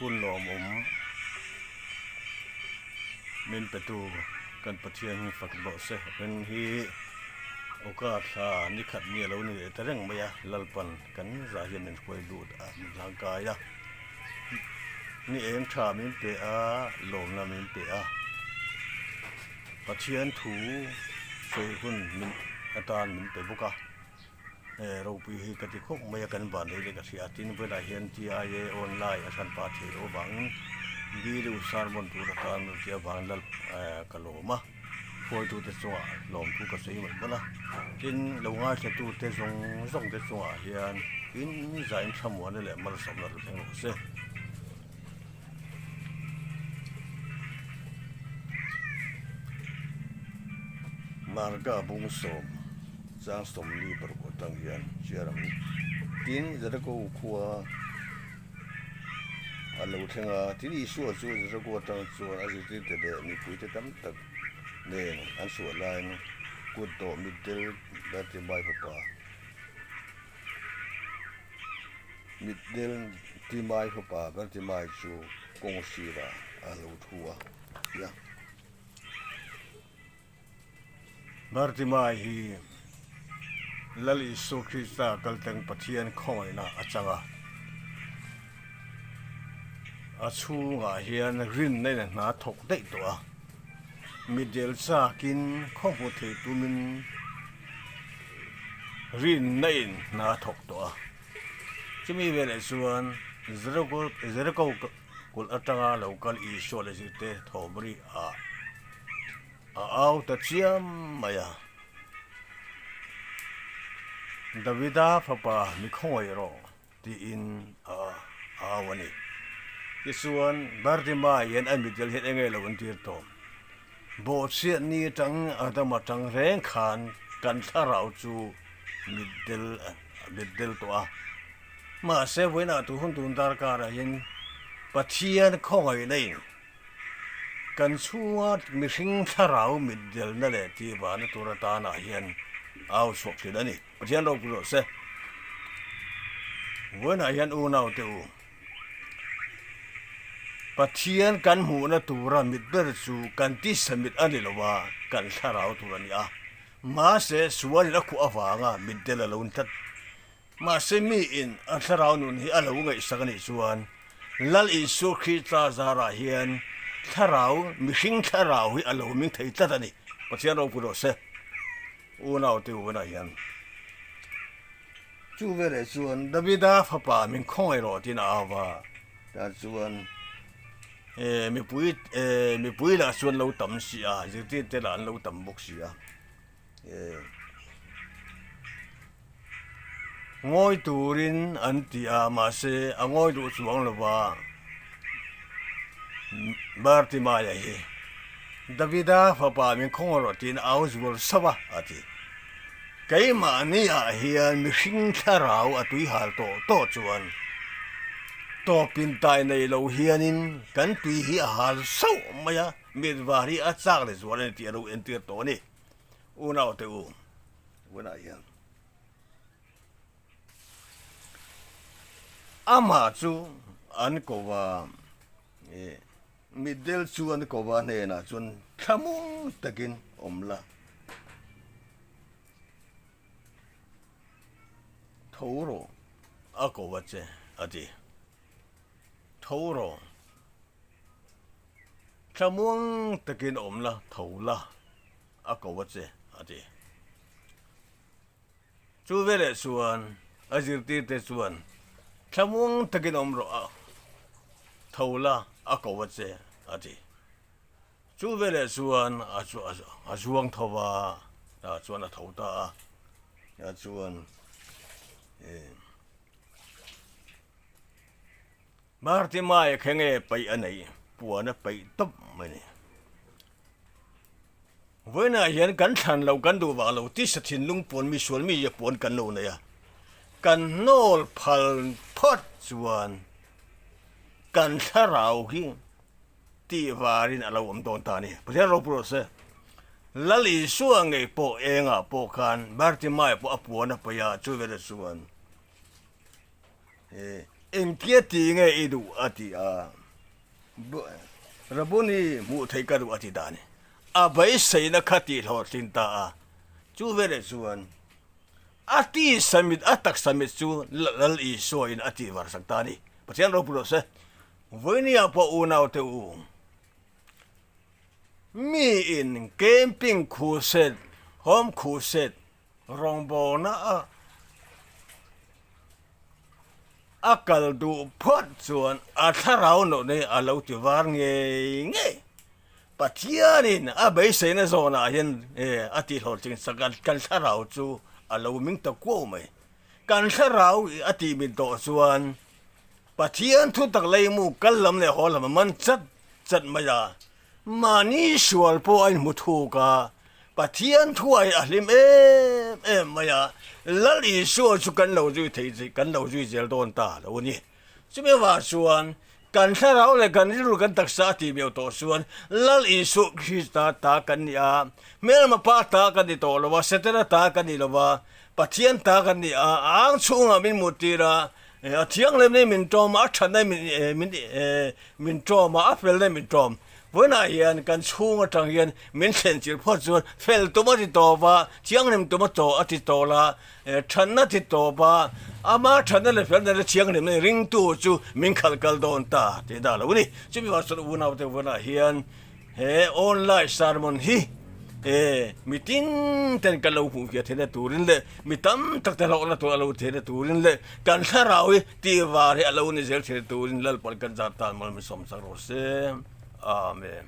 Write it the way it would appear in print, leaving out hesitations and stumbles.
คุณหลอมมินประตูกันประเทียนฝักบ่อเสเป็นฮีโอกาสนี่ขัดเนี่ยเราเนี่ยแต่เรื่องไม่ยะลัลปันกันรายมันคอยดูดร่างกายะนี่เองชามินเปะหลอมละมินเปะประเทียนถูช่วยคุณมินอาจารย์มินเปบุกะเราไปกติกไม่ยกันบ้านเลยกับเสียตินเวลาเห็นที่ไอออนไลน์อาจารย์ปาเทโอบังดีดูสารบนตุรการเทียบังลัลกะโลมาพอยตูเตสวะลมทุกข์เสียมันบ้านะกินเราง่ายจะตูเตสงเตสวะเฮียนกินใจมันช่ำวันนี่แหละมันสมรภูมิเสียมาร์กาบุ้งสมจางสมลีประกอบตั้งเฮียนเชื่อมั้ยกินจะได้ก็ขัวอันเราทั้งที่นี่ส่วนจะก็ตั้งส่วนอาจจะติดเดมีคุยจะตั้งตักเนี่ยอันส่วนลายนะกูโตมิดเดิลแบบที่ไม่พอมิดเดิลที่ไม่พอแบบที่ไม่จูกงสีระอันเราทัวยะแบบที่ไม่ฮีลลิสุขิตากัลตังปะเทียนข้อยนะอาจารย์อาชูงาเฮียนรินในนาถกได้ตัวมิเดลซากินข้อมูลเทตุมินรินในนาถกตัวจะมีเวลาส่วนจะรกุกุลอัตราเรากัลอีโซเลสิเตทอมรีเอาแต่เชียมมายาดาวิดาพระปามิคอยรอที่อินวันนี้ที่ส่วนบาร์ติมายันอันมิเดลเห็นยังไงเราวันที่โตบทเสียนี้จังอาตมาจังแรงขานกันสาราวจูมิดเดิลตัวมาเซเวน่าตุหุ่นตุนดาร์การะยันปะเทียนข้อยนี่กันชัวมิสิงสาราวมิดเดิลนั่นแหละที่บ้านตุรตานายันเอาสวกสิแล้วนี่ปะเทียนเราพูดเสเวน่ายันอูน่าเตอูปะเทียนกันหูนะตัวรามิดเบอร์จูกันที่สมิดอันนี้ละว่ากันสาราวตัวนี้มาเสสวนละคู่อวางมิดเดลละอุนทัดมาเสมีอินอันสาราวนุนฮีอัลวุงไอสักนิสวนลัลอิสุขีตาซาราเฮียนสาราวมิชิงสาราวฮีอัลวุมิงไทยตัดนี่ปะเทียนเราพูดเสอูน่าเตอูน่ายันจูเวรส่วนดาวิดาฟ้าป่ามิงคงไอรอที่น่าว่าแต่ส่วนมีปุยละส่วนเราต่ำเสียจะที่แต่ละเราต่ำบกเสียง่อยตูรินอันที่มาเสง่อยดูสวงละว่าบาร์ติมายาเฮดาวิดาฟ้าป่ามีคงรอที่น่าเอาสวรสวะอาทิไกมานี่เฮียนมิชิงทาราวอตุยหาโตจวนตัวปินตายในเราเฮียนินกันตุยฮีหาเศร้าไหมอะมีดวารีอัดซักเลยส่วนที่เราเอ็นเตอร์ตัวนี้อูน่าเตอูวันไหนอามาจูอันก็ว่ามิดเดิลจูอันก็ว่าเนี่ยนะจนขมุงตะกินละทูโรอาก็ว่าเจอดีทูโรขมุงตะกินละทูละอาก็ว่าเจอดีจูเวลส่วนอาจิรติเตส่วนขมุงตะกินรอทูละอาก็ว่าเจอดีจูเวลส่วนอาจวงทว่าส่วนทูตาส่วนบาร์ติมาแข่งไปอันไหนปัวน่ะไปตับมันนี่เวน่าเห็นกันทันเรากันดูว่าเราที่สถินลุงปวนมีส่วนมีปวนกันโน่นเนี่ยกันโนลพัลพัดส่วนกันสาราวที่วารินเราอมตอนตานี่เพราะฉะนั้นเราโปรเซสลัลิส่วนไงโปเองโปกันบาร์ติมาโปอปัวน่ะไปจูเวลส่วน eng kia ti nge idu ati a rabuni mu thei karu ati dani a bai sei na khati lo tinta a chu vere chuan ati samit atak samit chu lal I so in ati war saktani pathian ro puro se voinia po unau te u mi in camping khuset home khuset rongbo na akal du phot chuan a tharau no ne a lo ti war nge pathianin a bai sei na zona hian ati hol chin sakan kan tharau chu a lo ming ta ko mai kan tharau ati min to chuan pathian thu tak lei mu kallam le holam man chat maya mani sual po ai mu thu ka pathian thuai a lim em maya lali so chu kan lo ju thei ji kan lo ju zel don ta lo ni chime wa chuan kan tharau le kan ru kan taksa ti meu to chuan lali so khista ta kan ya mel ma pa ta kan ni to lo wa setera ta kan ni lo wa pathian ta kan ni ang chunga min mutira thiang lem ne min tom a than ne min tom a fel ne min tom vona hian kan chunga tang hian min sen chil pho chuan fel to ma ti to ba thiang nem to ma to ati to la than na ti to ba ama than le fel ne thiang nem ne ring tu chu min khal kal don ta ti da lo ni chimi wa so una te vona hian he online sermon hi mitin ten kan lo hu kia thena turin le mitam tak ta lo la to lo thena turin le kan tharawi ti wa re lo ni zel thena turin lal pal kan za ta mal mi som sa ro se amen